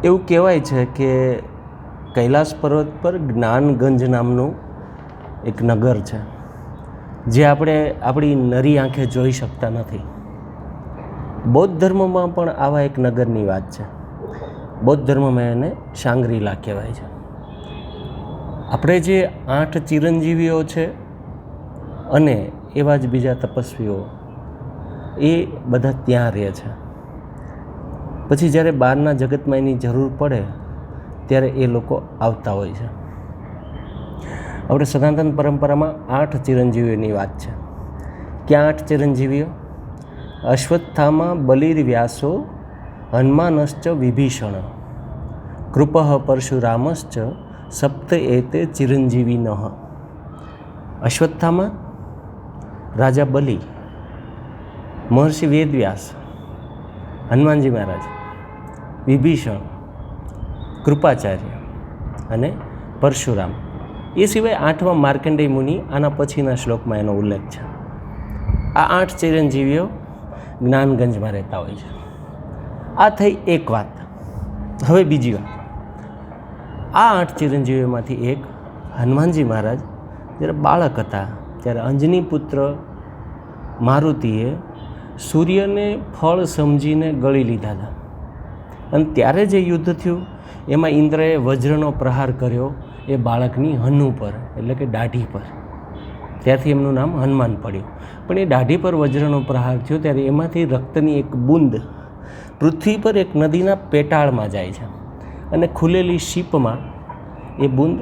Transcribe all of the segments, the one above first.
એવું કહેવાય છે કે કૈલાસ પર્વત પર જ્ઞાનગંજ નામનું એક નગર છે જે આપણે આપણી નરી આંખે જોઈ શકતા નથી. બૌદ્ધ ધર્મમાં પણ આવા એક નગરની વાત છે. બૌદ્ધ ધર્મમાં એને શાંગ્રીલા કહેવાય છે. આપણે જે 8 ચિરંજીવીઓ છે અને એવા જ બીજા તપસ્વીઓ એ બધા ત્યાં રહે છે. પછી જ્યારે બહારના જગતમાં એની જરૂર પડે ત્યારે એ લોકો આવતા હોય છે. આપણે સનાતન પરંપરામાં 8 ચિરંજીવીઓની વાત છે. ક્યાં 8 ચિરંજીવીઓ? અશ્વત્થામા બલિર્વ્યાસો હનુમાનશ્ચ વિભીષણ કૃપઃ પરશુરામશ્ચ સપ્ત એતે ચિરંજીવિનઃ. અશ્વત્થામા રાજા બલિ, મહર્ષિ વેદવ્યાસ, હનુમાનજી મહારાજ, વિભીષણ, કૃપાચાર્ય અને પરશુરામ. એ સિવાય 8મા માર્કંડેય મુનિ. આના પછીના શ્લોકમાં એનો ઉલ્લેખ છે. આ 8 ચિરંજીવીઓ જ્ઞાનગંજમાં રહેતા હોય છે. આ થઈ એક વાત. હવે બીજી વાત. આ 8 ચિરંજીવીઓમાંથી એક હનુમાનજી મહારાજ જ્યારે બાળક હતા ત્યારે અંજની પુત્ર મારુતિએ સૂર્યને ફળ સમજીને ગળી લીધા હતા. અને ત્યારે જે યુદ્ધ થયું એમાં ઇન્દ્રએ વજ્રનો પ્રહાર કર્યો એ બાળકની હનુ પર, એટલે કે દાઢી પર. ત્યારથી એમનું નામ હનુમાન પડ્યું. પણ એ દાઢી પર વજ્રનો પ્રહાર થયો ત્યારે એમાંથી રક્તની એક બૂંદ પૃથ્વી પર એક નદીના પેટાળમાં જાય છે અને ખુલેલી શીપમાં એ બૂંદ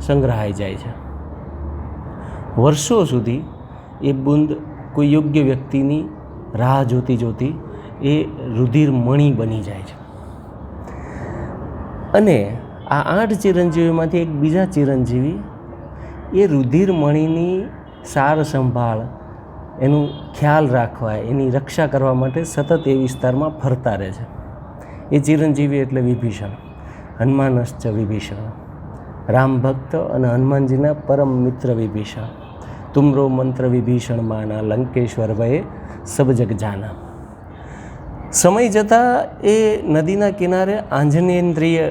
સંગ્રહાઈ જાય છે. વર્ષો સુધી એ બૂંદ કોઈ યોગ્ય વ્યક્તિની રાહ જોતી જોતી એ રુધિર મણી બની જાય છે. અને આ 8 ચિરંજીવીમાંથી એક બીજા ચિરંજીવી એ રુધિર મણીની સાર સંભાળ, એનું ખ્યાલ રાખવા, એની રક્ષા કરવા માટે સતત એ વિસ્તારમાં ફરતા રહે છે. એ ચિરંજીવી એટલે વિભીષણ. હનુમાનશ્ચ વિભીષણ, રામ ભક્ત અને હનુમાનજીના પરમ મિત્ર વિભીષણ. તુમરો મંત્ર વિભીષણ માના લંકેશ્વર ભયે સબ જગ જાના. સમય જતાં એ નદીના કિનારે આંજનેન્દ્રિય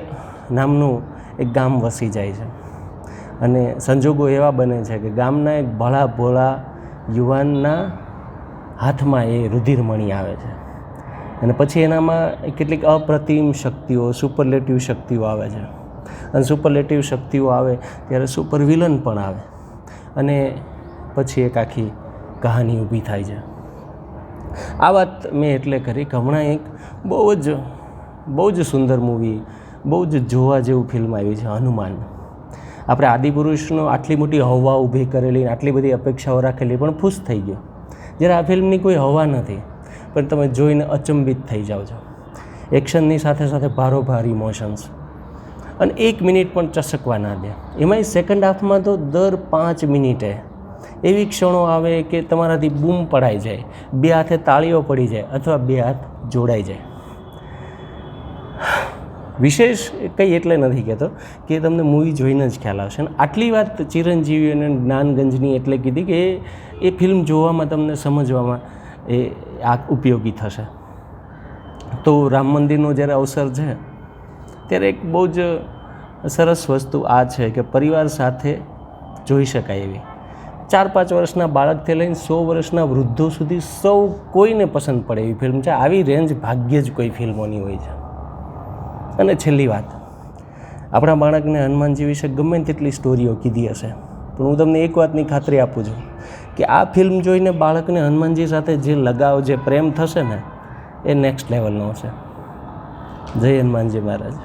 નામનું એક ગામ વસી જાય છે. અને સંજોગો એવા બને છે કે ગામના એક ભલા ભોળા યુવાનના હાથમાં એ રુધિરમણી આવે છે. અને પછી એનામાં કેટલીક અપ્રતિમ શક્તિઓ, સુપરલેટિવ શક્તિઓ આવે છે. અને સુપરલેટિવ શક્તિઓ આવે ત્યારે સુપર વિલન પણ આવે. અને પછી એક આખી કહાની ઊભી થાય છે. આ વાત મેં એટલે કરી કે હમણાં એક બહુ જ સુંદર મૂવી, બહુ જ જોવા જેવું ફિલ્મ આવી છે, હનુમાન. આપણે આદિપુરુષનો આટલી મોટી હવા ઊભી કરેલી, આટલી બધી અપેક્ષાઓ રાખેલી, પણ ખુશ થઈ ગયો. જ્યારે આ ફિલ્મની કોઈ હવા નથી, પણ તમે જોઈને અચંબિત થઈ જાઓ છો. એક્શનની સાથે સાથે ભારોભાર ઇમોશન્સ, અને 1 મિનિટ પણ ચસકવા ના દે. એમાંય સેકન્ડ હાફમાં તો દર 5 મિનિટે એવી ક્ષણો આવે કે તમારાથી બૂમ પડાઈ જાય, 2 હાથે તાળીઓ પડી જાય અથવા 2 હાથ જોડાઈ જાય. વિશેષ કંઈ એટલે નથી કહેતો કે તમને મૂવી જોઈને જ ખ્યાલ આવશે. અને આટલી વાત ચિરંજીવી અને જ્ઞાનગંજની એટલે કીધી કે એ ફિલ્મ જોવામાં, તમને સમજવામાં એ આ ઉપયોગી થશે. તો રામ મંદિરનો જ્યારે અવસર છે ત્યારે એક બહુ જ સરસ વસ્તુ આ છે કે પરિવાર સાથે જોઈ શકાય એવી. 4-5 વર્ષના બાળકથી લઈને 100 વર્ષના વૃદ્ધો સુધી સૌ કોઈને પસંદ પડે એવી ફિલ્મ છે. આવી રેન્જ ભાગ્યે જ કોઈ ફિલ્મોની હોય છે. અને છેલ્લી વાત, આપણા બાળકને હનુમાનજી વિશે ગમે તેટલી સ્ટોરીઓ કીધી હશે, પણ હું તમને એક વાતની ખાતરી આપું છું કે આ ફિલ્મ જોઈને બાળકને હનુમાનજી સાથે જે લગાવ, જે પ્રેમ થશે ને, એ નેક્સ્ટ લેવલનો હશે. જય હનુમાનજી મહારાજ.